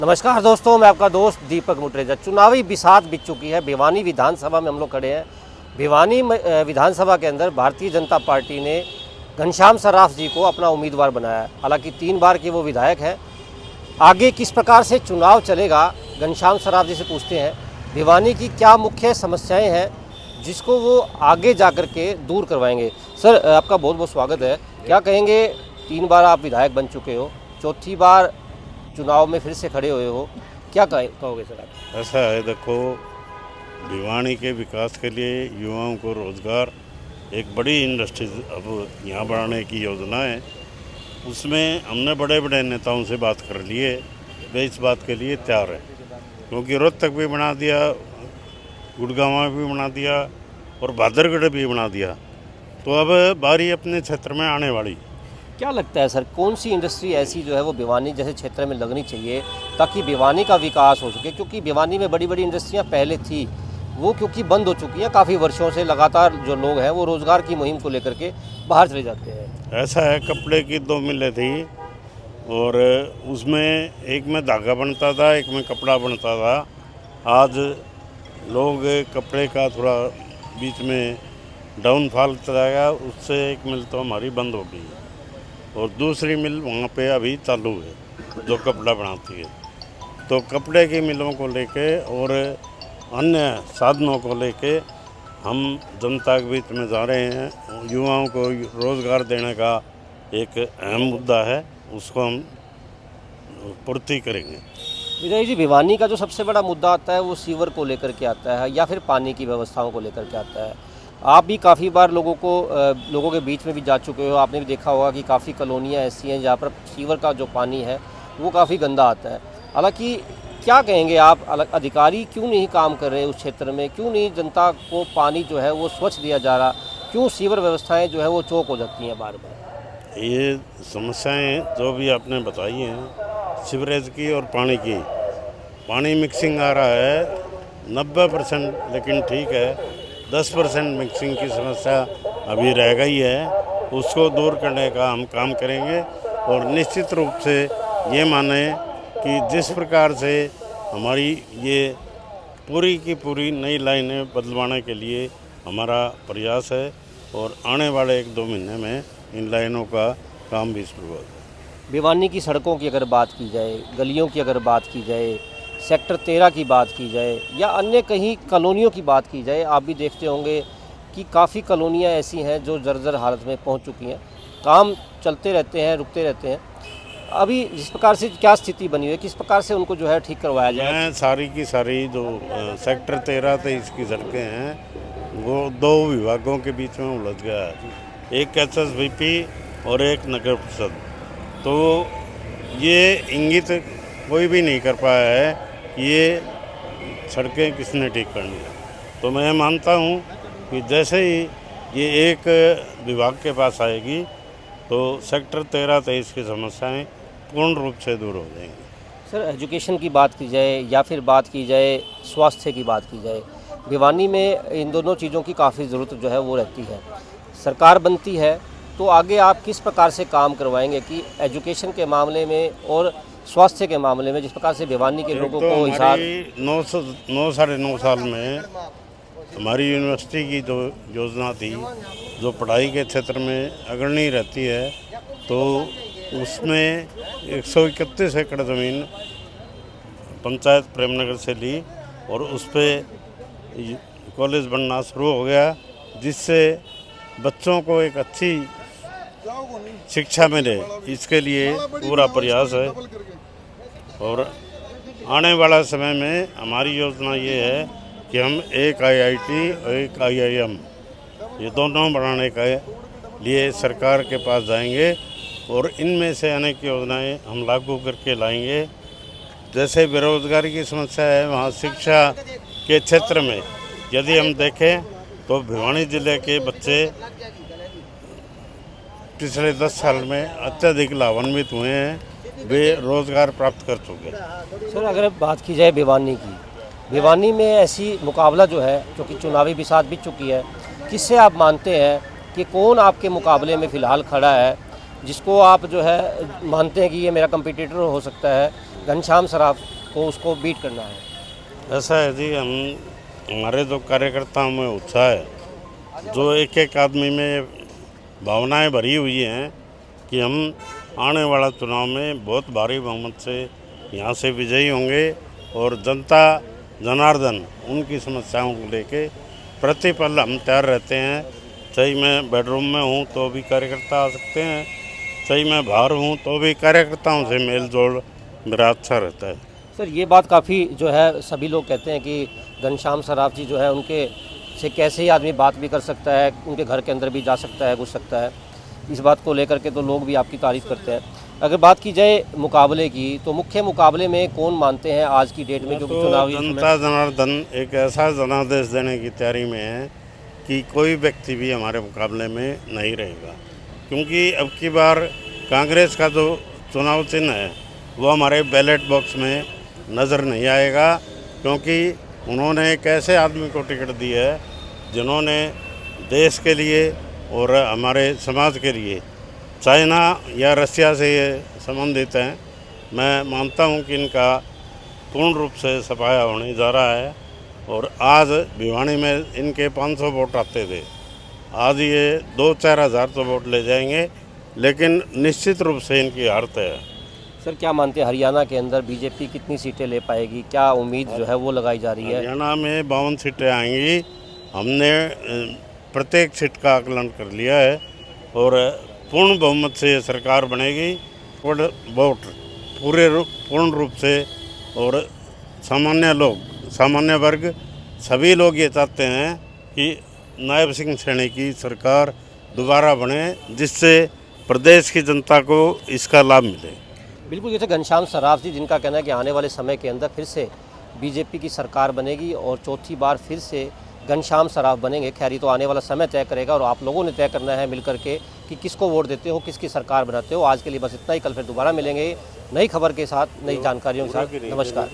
नमस्कार दोस्तों, मैं आपका दोस्त दीपक मुटरेजा। चुनावी बिसात बीत चुकी है। भिवानी विधानसभा में हम लोग खड़े हैं। भिवानी विधानसभा के अंदर भारतीय जनता पार्टी ने घनश्याम सर्राफ जी को अपना उम्मीदवार बनाया है। हालांकि 3 बार के वो विधायक हैं। आगे किस प्रकार से चुनाव चलेगा, घनश्याम सर्राफ जी से पूछते हैं। भिवानी की क्या मुख्य समस्याएँ हैं जिसको वो आगे जा कर के दूर करवाएंगे। सर, आपका बहुत बहुत स्वागत है। क्या कहेंगे, 3 बार आप विधायक बन चुके हो, चौथी बार चुनाव में फिर से खड़े हुए हो, क्या कहोगे सर आप? ऐसा है, देखो, भिवानी के विकास के लिए युवाओं को रोज़गार, एक बड़ी इंडस्ट्री अब यहाँ बढ़ाने की योजना है। उसमें हमने बड़े बड़े नेताओं से बात कर लिए, वे इस बात के लिए तैयार है, क्योंकि रोहतक भी बना दिया, गुड़गांव भी बना दिया और भादरगढ़ भी बना दिया। तो अब बारी अपने क्षेत्र में आने वाली। क्या लगता है सर, कौन सी इंडस्ट्री ऐसी जो है वो भिवानी जैसे क्षेत्र में लगनी चाहिए ताकि भिवानी का विकास हो सके? क्योंकि भिवानी में बड़ी बड़ी इंडस्ट्रियां पहले थी, वो क्योंकि बंद हो चुकी हैं काफ़ी वर्षों से। लगातार जो लोग हैं वो रोज़गार की मुहिम को लेकर के बाहर चले जाते हैं। ऐसा है, कपड़े की 2 मिलें थी और उसमें एक में धागा बनता था, एक में कपड़ा बनता था। आज लोग कपड़े का थोड़ा बीच में डाउनफॉल चला गया, उससे एक मिल तो हमारी बंद हो गई और दूसरी मिल वहाँ पे अभी चालू है जो कपड़ा बनाती है। तो कपड़े की मिलों को लेके और अन्य साधनों को लेके हम जनता के बीच में जा रहे हैं। युवाओं को रोज़गार देने का एक अहम मुद्दा है, उसको हम पूर्ति करेंगे। विजय जी, भिवानी का जो सबसे बड़ा मुद्दा आता है वो सीवर को लेकर के आता है या फिर पानी की व्यवस्थाओं को लेकर के आता है। आप भी काफ़ी बार लोगों के बीच में भी जा चुके हो। आपने भी देखा होगा कि काफ़ी कॉलोनियाँ ऐसी हैं जहाँ पर सीवर का जो पानी है वो काफ़ी गंदा आता है। हालांकि क्या कहेंगे आप, अधिकारी क्यों नहीं काम कर रहे उस क्षेत्र में? क्यों नहीं जनता को पानी जो है वो स्वच्छ दिया जा रहा? क्यों सीवर व्यवस्थाएँ जो है वो चौक हो जाती हैं बार बार? ये समस्याएं जो भी आपने बताई हैं, सीवरेज की और पानी मिक्सिंग आ रहा है 90%, लेकिन ठीक है 10% मिक्सिंग की समस्या अभी रह गई है। उसको दूर करने का हम काम करेंगे और निश्चित रूप से ये माने कि जिस प्रकार से हमारी ये पूरी की पूरी नई लाइनें बदलवाने के लिए हमारा प्रयास है और आने वाले 1-2 महीने में इन लाइनों का काम भी शुरू होगा। भिवानी की सड़कों की अगर बात की जाए, गलियों की अगर बात की जाए, सेक्टर 13 की बात की जाए या अन्य कहीं कॉलोनियों की बात की जाए, आप भी देखते होंगे कि काफ़ी कॉलोनियाँ ऐसी हैं जो जर्जर हालत में पहुंच चुकी हैं। काम चलते रहते हैं, रुकते रहते हैं। अभी जिस प्रकार से क्या स्थिति बनी हुई है, किस प्रकार से उनको जो है ठीक करवाया जाए? मैं सारी की सारी जो सेक्टर 13-23 की सड़कें हैं वो 2 विभागों के बीच में उलझ गया है, एक SSBP और एक नगर परिषद। तो ये इंगित कोई भी नहीं कर पाया है कि ये सड़कें किसने ठीक करनी है। तो मैं मानता हूँ कि जैसे ही ये एक विभाग के पास आएगी तो सेक्टर 13-23 की समस्याएं पूर्ण रूप से दूर हो जाएंगी। सर, एजुकेशन की बात की जाए या फिर बात की जाए स्वास्थ्य की बात की जाए, भिवानी में इन दोनों चीज़ों की काफ़ी ज़रूरत जो है वो रहती है। सरकार बनती है तो आगे आप किस प्रकार से काम करवाएंगे कि एजुकेशन के मामले में और स्वास्थ्य के मामले में, जिस प्रकार से भिवानी के लोगों को हिसाब 9 साल में हमारी यूनिवर्सिटी की जो योजना थी, जो पढ़ाई के क्षेत्र में अग्रणी रहती है, तो उसमें 131 एकड़ ज़मीन पंचायत प्रेमनगर से ली और उस पर कॉलेज बनना शुरू हो गया, जिससे बच्चों को एक अच्छी शिक्षा मिले। इसके लिए पूरा प्रयास है और आने वाला समय में हमारी योजना ये है कि हम एक IIT और एक IIM ये दोनों बनाने के लिए सरकार के पास जाएंगे और इनमें से अनेक योजनाएं हम लागू करके लाएंगे। जैसे बेरोजगारी की समस्या है, वहाँ शिक्षा के क्षेत्र में यदि हम देखें तो भिवानी ज़िले के बच्चे पिछले 10 साल में अत्यधिक लाभान्वित हुए हैं, वे रोज़गार प्राप्त कर चुके हैं। सर, अगर बात की जाए भिवानी की, भिवानी में ऐसी मुकाबला जो है, जो कि चुनावी बिसात बीत चुकी है, किससे आप मानते हैं कि कौन आपके मुकाबले में फ़िलहाल खड़ा है, जिसको आप जो है मानते हैं कि ये मेरा कंपटीटर हो सकता है घनश्याम सराफ को उसको बीट करना है? ऐसा है जी, हमारे जो कार्यकर्ताओं में उत्साह है, जो एक एक आदमी में भावनाएं भरी हुई हैं कि हम आने वाला चुनाव में बहुत भारी बहुमत से यहाँ से विजयी होंगे और जनता जनार्दन उनकी समस्याओं को लेके प्रतिपल हम तैयार रहते हैं। चाहे मैं बेडरूम में हूँ तो भी कार्यकर्ता आ सकते हैं, चाहे मैं बाहर हूँ तो भी कार्यकर्ताओं से मेल जोल मेरा अच्छा रहता है। सर ये बात काफ़ी जो है सभी लोग कहते हैं कि घनश्याम सराफ जी जो है उनके से कैसे ही आदमी बात भी कर सकता है, उनके घर के अंदर भी जा सकता है, घुस सकता है। इस बात को लेकर के तो लोग भी आपकी तारीफ़ करते हैं। अगर बात की जाए मुकाबले की, तो मुख्य मुकाबले में कौन मानते हैं आज की डेट में जो तो चुनावी जनता जनार्दन एक ऐसा जनादेश देने की तैयारी में है कि कोई व्यक्ति भी हमारे मुकाबले में नहीं रहेगा, क्योंकि अब की बार कांग्रेस का जो चुनाव चिन्ह है वो हमारे बैलेट बॉक्स में नज़र नहीं आएगा, क्योंकि उन्होंने एक ऐसे आदमी को टिकट दी है जिन्होंने देश के लिए और हमारे समाज के लिए चाइना या रसिया से ये संबंधित हैं। मैं मानता हूं कि इनका पूर्ण रूप से सफाया होने जा रहा है और आज भिवानी में इनके 500 वोट आते थे, आज ये 2-4 हज़ार तो वोट ले जाएंगे, लेकिन निश्चित रूप से इनकी हार तय है। सर क्या मानते हैं हरियाणा के अंदर बीजेपी कितनी सीटें ले पाएगी, क्या उम्मीद जो है वो लगाई जा रही है? हरियाणा में 52 सीटें आएंगी। हमने प्रत्येक सीट का आकलन कर लिया है और पूर्ण बहुमत से ये सरकार बनेगी। और वोट पूर्ण रूप से और सामान्य लोग, सामान्य वर्ग, सभी लोग ये चाहते हैं कि नायब सिंह सैनी की सरकार दोबारा बने, जिससे प्रदेश की जनता को इसका लाभ मिले। बिल्कुल, जैसे घनश्याम सराफ जी जिनका कहना है कि आने वाले समय के अंदर फिर से बीजेपी की सरकार बनेगी और चौथी बार फिर से घनश्याम सराफ बनेंगे। खैर ये तो आने वाला समय तय करेगा और आप लोगों ने तय करना है मिलकर के कि किसको वोट देते हो, किसकी सरकार बनाते हो। आज के लिए बस इतना ही, कल फिर दोबारा मिलेंगे नई खबर के साथ, नई जानकारियों के साथ। नमस्कार।